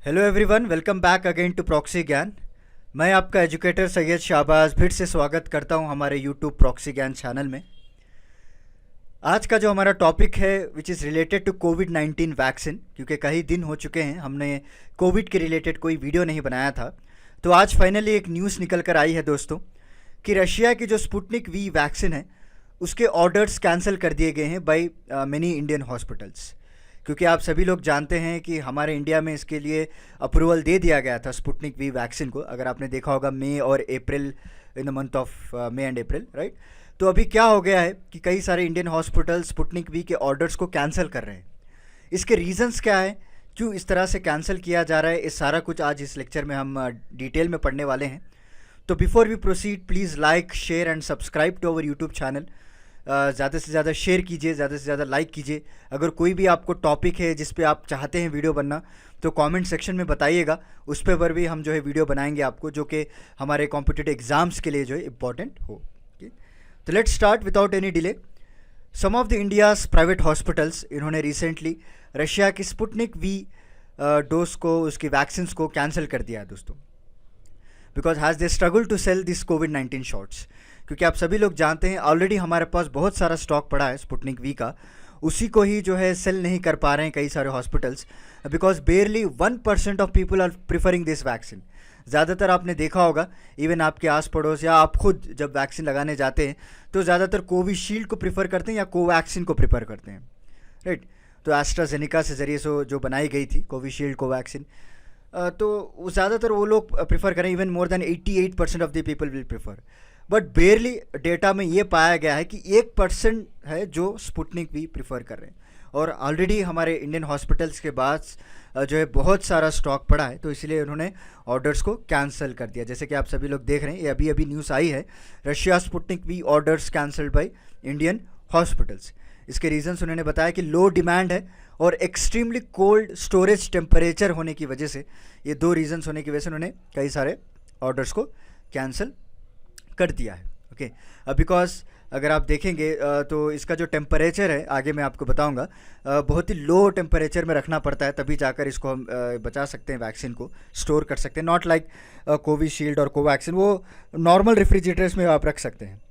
Hello everyone, welcome back again to proxy Gyan. मैं आपका educator Syed Shahbaz फिर से स्वागत करता हूं हमारे यूट्यूब प्रॉक्सी ज्ञान चैनल में। आज का जो हमारा टॉपिक है विच इज़ रिलेटेड टू कोविड-19 वैक्सीन, क्योंकि कई दिन हो चुके हैं हमने कोविड के रिलेटेड कोई वीडियो नहीं बनाया था। तो आज फाइनली एक न्यूज़ निकल कर आई है दोस्तों कि रशिया की जो स्पुतनिक वी वैक्सीन है उसके ऑर्डर्स कैंसिल कर दिए गए हैं बाय मेनी इंडियन हॉस्पिटल्स। क्योंकि आप सभी लोग जानते हैं कि हमारे इंडिया में इसके लिए अप्रूवल दे दिया गया था स्पुतनिक वी वैक्सीन को। अगर आपने देखा होगा मई और अप्रैल, in the month of May and April, right. तो अभी क्या हो गया है कि कई सारे इंडियन हॉस्पिटल स्पुतनिक वी के ऑर्डर्स को कैंसिल कर रहे हैं। इसके रीजंस क्या है, क्यों इस तरह से कैंसिल किया जा रहा है, इस सारा कुछ आज इस लेक्चर में हम डिटेल में पढ़ने वाले हैं। तो before we proceed, please like, share and subscribe to our YouTube channel. ज़्यादा से ज़्यादा शेयर कीजिए, ज़्यादा से ज़्यादा लाइक कीजिए। अगर कोई भी आपको टॉपिक है जिस पे आप चाहते हैं वीडियो बनना तो कमेंट सेक्शन में बताइएगा, उस पर भी हम जो है वीडियो बनाएंगे आपको, जो कि हमारे कॉम्पिटिटिव एग्जाम्स के लिए जो है इम्पॉर्टेंट हो। तो let's start without any delay. Some of the India's private hospitals, इन्होंने रिसेंटली रशिया की स्पुतनिक वी डोज को, उसकी वैक्सीन्स को कैंसिल कर दिया है दोस्तों, because has they struggle to sell this कोविड-19 शॉट्स। क्योंकि आप सभी लोग जानते हैं ऑलरेडी हमारे पास बहुत सारा स्टॉक पड़ा है स्पुतनिक वी का, उसी को ही जो है सेल नहीं कर पा रहे हैं कई सारे hospitals, because barely 1% of people are preferring this vaccine. ज़्यादातर आपने देखा होगा, इवन आपके आस पड़ोस या आप खुद जब वैक्सीन लगाने जाते हैं तो ज़्यादातर कोविशील्ड को प्रीफर करते हैं या कोवैक्सीन को प्रीफर करते हैं, राइट। तो एस्ट्राजेनिका से ज़रिए से जो बनाई गई थी कोविशील्ड कोवैक्सीन, तो ज़्यादातर वो लोग प्रीफर करें। Even more than 88% of the people will prefer. But बेयरली data में ये पाया गया है कि 1% है जो स्पुतनिक वी प्रीफर कर रहे हैं। और ऑलरेडी हमारे इंडियन हॉस्पिटल्स के पास जो है बहुत सारा स्टॉक पड़ा है, तो इसलिए उन्होंने ऑर्डर्स को कैंसिल कर दिया। जैसे कि आप सभी लोग देख रहे हैं, ये अभी अभी न्यूज़ आई है, Russia Sputnik V orders cancelled by Indian hospitals. इसके रीजंस उन्होंने बताया कि लो डिमांड है और एक्सट्रीमली कोल्ड स्टोरेज टेम्परेचर होने की वजह से, ये दो रीजंस होने की वजह से उन्होंने कई सारे ऑर्डर्स को कैंसिल कर दिया है। ओके, बिकॉज अगर आप देखेंगे तो इसका जो टेम्परेचर है, आगे मैं आपको बताऊंगा, बहुत ही लो टेम्परेचर में रखना पड़ता है, तभी जाकर इसको हम बचा सकते हैं, वैक्सीन को स्टोर कर सकते हैं। नॉट लाइक कोविशील्ड और कोवैक्सीन, वो नॉर्मल रेफ्रिजरेटर्स में आप रख सकते हैं।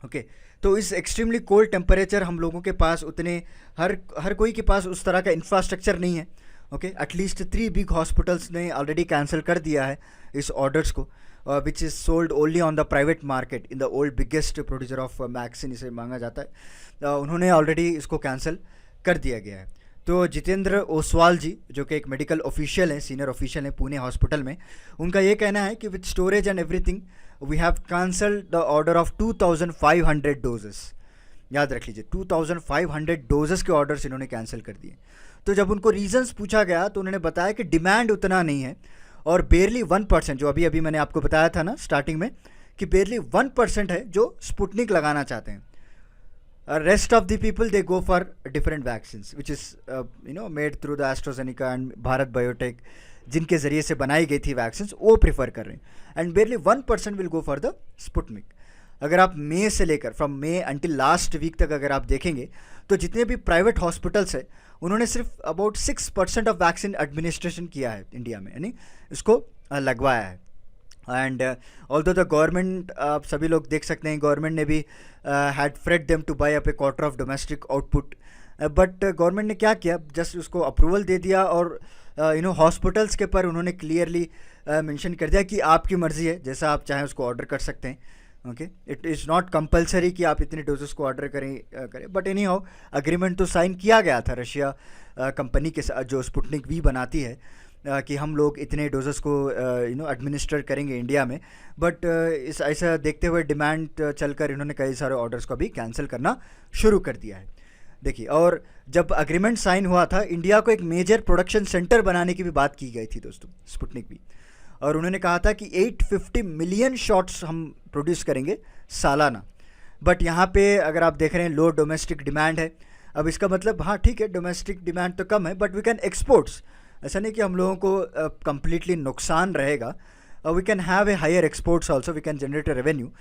ओके, तो इस एक्सट्रीमली कोल्ड टेम्परेचर हम लोगों के पास उतने हर कोई के पास उस तरह का इंफ्रास्ट्रक्चर नहीं है। ओके, एटलीस्ट 3 बिग हॉस्पिटल्स ने ऑलरेडी कैंसिल कर दिया है इस ऑर्डर्स को, which is sold only on the private market in the world biggest producer of vaccine, इसे मांगा जाता है। उन्होंने ऑलरेडी इसको कैंसिल कर दिया गया है। तो जितेंद्र ओसवाल जी, जो कि एक मेडिकल ऑफिशियल हैं, सीनियर ऑफिशियल हैं पुणे हॉस्पिटल में, उनका ये कहना है कि with storage and everything we have cancelled the order of 2500 doses. याद रख लीजिए, 2500 डोजेस के ऑर्डर्स इन्होंने कैंसिल कर दिए। तो जब उनको रीजंस पूछा गया तो उन्होंने बताया कि डिमांड उतना नहीं है और बेयरली 1%, जो अभी अभी मैंने आपको बताया था ना स्टार्टिंग में, कि बेयरली 1% है जो स्पुतनिक लगाना चाहते हैं। Rest of the people they go for different vaccines which is made through the AstraZeneca and Bharat biotech, जिनके ज़रिए से बनाई गई थी वैक्सीन्स, वो प्रीफर कर रहे हैं। And barely 1% will go for the Sputnik. अगर आप मई से लेकर from May until last week तक अगर आप देखेंगे तो जितने भी प्राइवेट हॉस्पिटल्स हैं उन्होंने सिर्फ अबाउट 6% ऑफ वैक्सीन एडमिनिस्ट्रेशन किया है इंडिया में, यानी इसको लगवाया है। एंड ऑल्दो द गवर्नमेंट, आप सभी लोग देख सकते हैं, गवर्नमेंट ने भी had freed them to buy up a quarter of domestic output, but government ने क्या किया, जस्ट उसको अप्रूवल दे दिया और हॉस्पिटल्स के पर उन्होंने क्लियरली मेंशन कर दिया कि आपकी मर्ज़ी है, जैसा आप चाहें उसको ऑर्डर कर सकते हैं। Okay, it is not compulsory कि आप इतने डोजेस को ऑर्डर करें, बट एनी हाउ अग्रीमेंट तो साइन किया गया था रशिया कंपनी के साथ जो स्पुतनिक वी बनाती है, कि हम लोग इतने डोजेस को एडमिनिस्टर करेंगे इंडिया में। बट इस ऐसा देखते हुए डिमांड चलकर इन्होंने कई सारे ऑर्डर्स को भी कैंसिल करना शुरू कर दिया है। देखिए, और जब अग्रीमेंट साइन हुआ था, इंडिया को एक मेजर प्रोडक्शन सेंटर बनाने की भी बात की गई थी दोस्तों स्पुतनिक वी, और उन्होंने कहा था कि 850 मिलियन शॉट्स हम प्रोड्यूस करेंगे सालाना। बट यहाँ पे अगर आप देख रहे हैं लो डोमेस्टिक डिमांड है। अब इसका मतलब, हाँ ठीक है, डोमेस्टिक डिमांड तो कम है, बट वी कैन एक्सपोर्ट्स, ऐसा नहीं कि हम लोगों को कंप्लीटली नुकसान रहेगा। We can have a higher exports also, we can generate a revenue.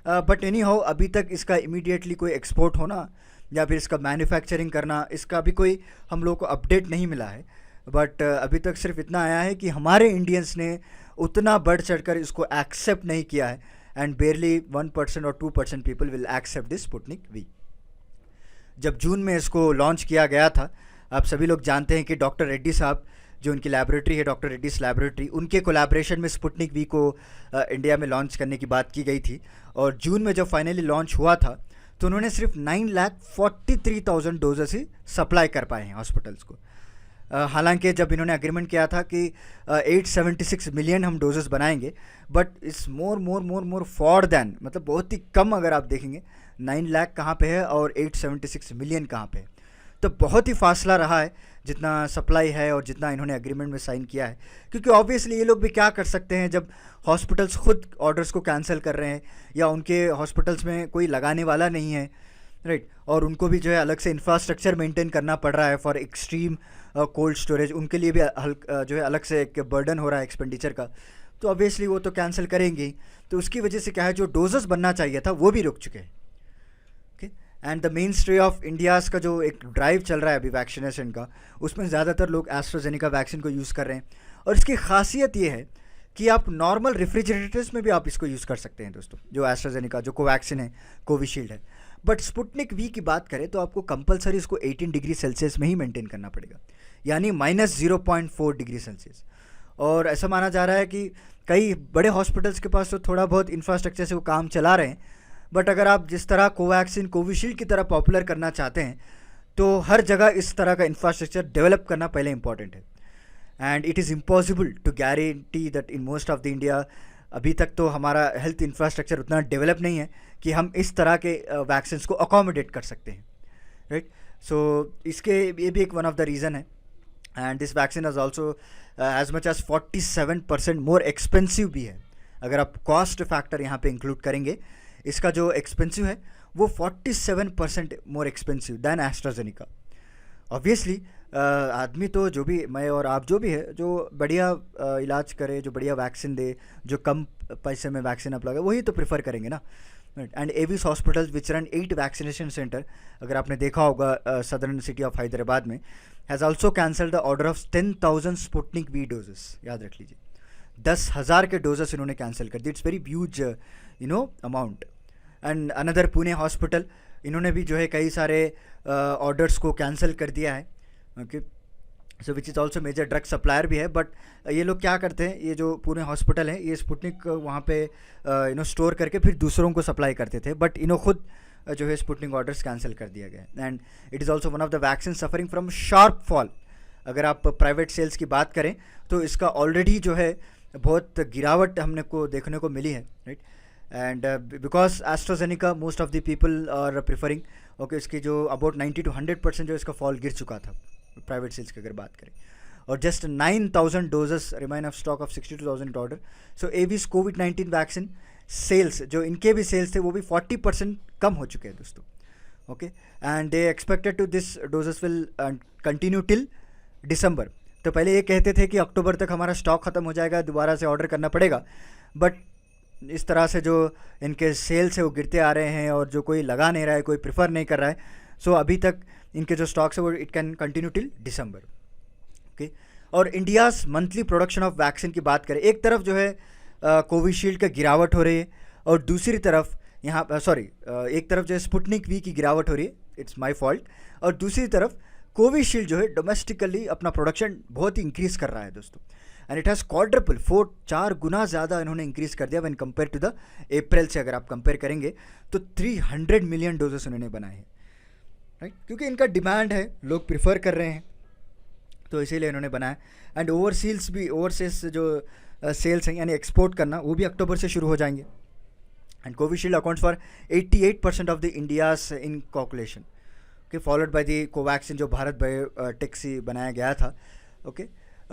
But anyhow अभी तक इसका इमीडिएटली कोई एक्सपोर्ट होना या फिर इसका मैन्युफैक्चरिंग करना, इसका भी कोई हम लोगों को अपडेट नहीं मिला है। बट अभी तक सिर्फ इतना आया है कि हमारे इंडियंस ने उतना बढ़ चढ़कर इसको एक्सेप्ट नहीं किया है, एंड बेयरली 1% और 2% people will accept this Sputnik V. जब जून में इसको लॉन्च किया गया था, आप सभी लोग जानते हैं कि डॉक्टर रेड्डी साहब, जो उनकी लैबोरेटरी है डॉक्टर रेड्डीज लैबोरेटरी, उनके कोलैबोरेशन में स्पुतनिक वी को इंडिया में लॉन्च करने की बात की गई थी। और जून में जब फाइनली लॉन्च हुआ था तो उन्होंने सिर्फ 9,43,000 डोजेस ही सप्लाई कर पाए हैं हॉस्पिटल्स को। हालांकि जब इन्होंने अग्रीमेंट किया था कि 876 मिलियन हम डोजेस बनाएंगे, but it's more for then, मतलब बहुत ही कम। अगर आप देखेंगे 9 लाख कहाँ पे है और 876 मिलियन कहाँ पे है, तो बहुत ही फासला रहा है जितना सप्लाई है और जितना इन्होंने एग्रीमेंट में साइन किया है। क्योंकि ऑब्वियसली ये लोग भी क्या कर सकते हैं जब हॉस्पिटल्स खुद ऑर्डर्स को कैंसिल कर रहे हैं या उनके हॉस्पिटल्स में कोई लगाने वाला नहीं है, राइट। और उनको भी जो है अलग से इंफ्रास्ट्रक्चर मेंटेन करना पड़ रहा है फॉर एक्सट्रीम कोल्ड स्टोरेज, उनके लिए भी जो है अलग से एक बर्डन हो रहा है एक्सपेंडिचर का, तो ऑब्वियसली वो तो कैंसिल करेंगे ही। तो उसकी वजह से क्या है, जो डोजेस बनना चाहिए था वो भी रुक चुके हैं। And the main stray of India's का जो एक ड्राइव चल रहा है अभी वैक्सीनेशन का, उसमें ज़्यादातर लोग एस्ट्राजेनेका वैक्सीन को यूज़ कर रहे हैं। और इसकी खासियत ये है कि आप नॉर्मल रेफ्रिजरेटर्स में भी आप इसको यूज़ कर सकते हैं दोस्तों, जो एस्ट्राजेनेका, जो कोवैक्सीन है, कोविशील्ड है। बट स्पुतनिक वी की बात करें तो आपको कंपलसरी इसको 18 डिग्री सेल्सियस में ही मेंटेन करना पड़ेगा, यानी -0.4 डिग्री सेल्सियस। और ऐसा माना जा रहा है कि कई बड़े हॉस्पिटल्स के पास तो थोड़ा बहुत इंफ्रास्ट्रक्चर से वो काम चला रहे हैं, बट अगर आप जिस तरह कोवैक्सीन कोविशील्ड की तरह पॉपुलर करना चाहते हैं तो हर जगह इस तरह का इंफ्रास्ट्रक्चर डेवलप करना पहले इंपॉर्टेंट है। And it is impossible to guarantee that in most of the India, अभी तक तो हमारा हेल्थ इंफ्रास्ट्रक्चर उतना डेवलप नहीं है कि हम इस तरह के वैक्सीन को अकोमोडेट कर सकते हैं, राइट। सो इसके ये भी एक वन ऑफ द रीज़न है। And this vaccine is also as much as 47% more expensive भी है। अगर आप कॉस्ट फैक्टर यहाँ पे इंक्लूड करेंगे, इसका जो एक्सपेंसिव है वो 47% more expensive than AstraZeneca. Obviously आदमी तो जो भी, मैं और आप जो भी है, जो बढ़िया इलाज करे, जो बढ़िया वैक्सीन दे, जो कम पैसे में वैक्सीन आप लगे, वही तो प्रेफर करेंगे ना। And Aves hospitals which run 8 vaccination centre, अगर आपने देखा होगा सदर्न सिटी ऑफ हैदराबाद में, has also cancelled the order of 10,000 Sputnik V doses. याद रख लीजिए, 10,000 के डोजेस इन्होंने कैंसिल कर दिए। It's very huge amount. And another Pune hospital, इन्होंने भी जो है कई सारे ऑर्डर्स को कैंसिल कर दिया है। Okay, so which is also major drug supplier भी है। बट ये लोग क्या करते हैं, ये जो पुणे हॉस्पिटल है, ये स्पुतनिक वहाँ पे स्टोर करके फिर दूसरों को सप्लाई करते थे, बट खुद जो है स्पुतनिक ऑर्डर्स कैंसिल कर दिया गया। And it is also one of the vaccine suffering from sharp fall. अगर आप प्राइवेट सेल्स की बात करें तो इसका ऑलरेडी जो है बहुत गिरावट हमने को देखने को मिली है, right. And because AstraZeneca most of the people are preferring, okay, इसकी जो अबाउट 90 to 100% जो इसका फॉल गिर चुका था प्राइवेट सेल्स की अगर बात करें। और just 9,000 doses remain of stock of 62,000 order. So एविस कोविड-19 वैक्सीन सेल्स, जो इनके भी सेल्स थे, वो भी 40% कम हो चुके हैं दोस्तों। Okay, and they expected to this doses will continue till December. तो पहले ये कहते थे कि अक्टूबर तक हमारा स्टॉक ख़त्म हो जाएगा, दोबारा से ऑर्डर करना पड़ेगा। बट इस तरह से जो इनके सेल्स है वो गिरते आ रहे हैं और जो कोई लगा नहीं रहा है, कोई प्रिफर नहीं कर रहा है, सो अभी तक इनके जो स्टॉक्स है वो it can continue till December. Okay, और India's monthly production of vaccine की बात करें, एक तरफ जो है कोविशील्ड का गिरावट हो रही है और दूसरी तरफ यहाँ एक तरफ जो है स्पुतनिक वी की गिरावट हो रही है, इट्स माय फॉल्ट, और दूसरी तरफ कोविशील्ड जो है डोमेस्टिकली अपना प्रोडक्शन बहुत ही इंक्रीज़ कर रहा है दोस्तों। एंड इट हैज़ क्वाड्रपल, 4 गुना ज़्यादा इन्होंने इंक्रीज़ कर दिया when compare to the April से। अगर आप कंपेयर करेंगे तो 300 मिलियन डोजेस उन्होंने बनाए हैं, राइट, क्योंकि इनका डिमांड है, लोग प्रिफर कर रहे हैं, तो इसीलिए इन्होंने बनाया। एंड ओवरसीज जो सेल्स हैं यानी एक्सपोर्ट करना, वो भी अक्टूबर से शुरू हो जाएंगे। And Covishield accounts for 88% of the India's inoculation, okay, followed by the Covaxin जो भारत बायोटेक से बनाया गया था। ओके,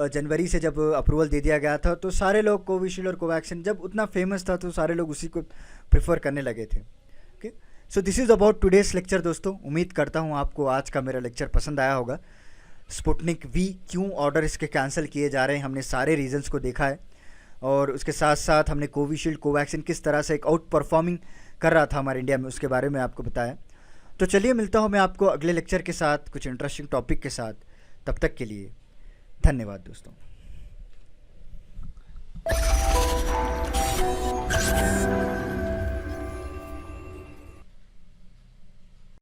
जनवरी से जब अप्रूवल दे दिया गया था तो सारे लोग कोविशील्ड और कोवैक्सीन जब उतना फेमस था तो सारे लोग उसी को प्रेफर करने लगे थे। Okay, so this is about today's lecture दोस्तों। उम्मीद करता हूँ आपको आज का मेरा लेक्चर पसंद आया होगा। स्पुतनिक वी क्यों ऑर्डर इसके कैंसिल किए जा रहे हैं, हमने सारे रीजंस को देखा है, और उसके साथ साथ हमने कोविशील्ड कोवैक्सीन किस तरह से एक आउट परफॉर्मिंग कर रहा था हमारे इंडिया में, उसके बारे में आपको बताया। तो चलिए मिलता हूँ मैं आपको अगले लेक्चर के साथ, कुछ इंटरेस्टिंग टॉपिक के साथ। तब तक के लिए धन्यवाद दोस्तों।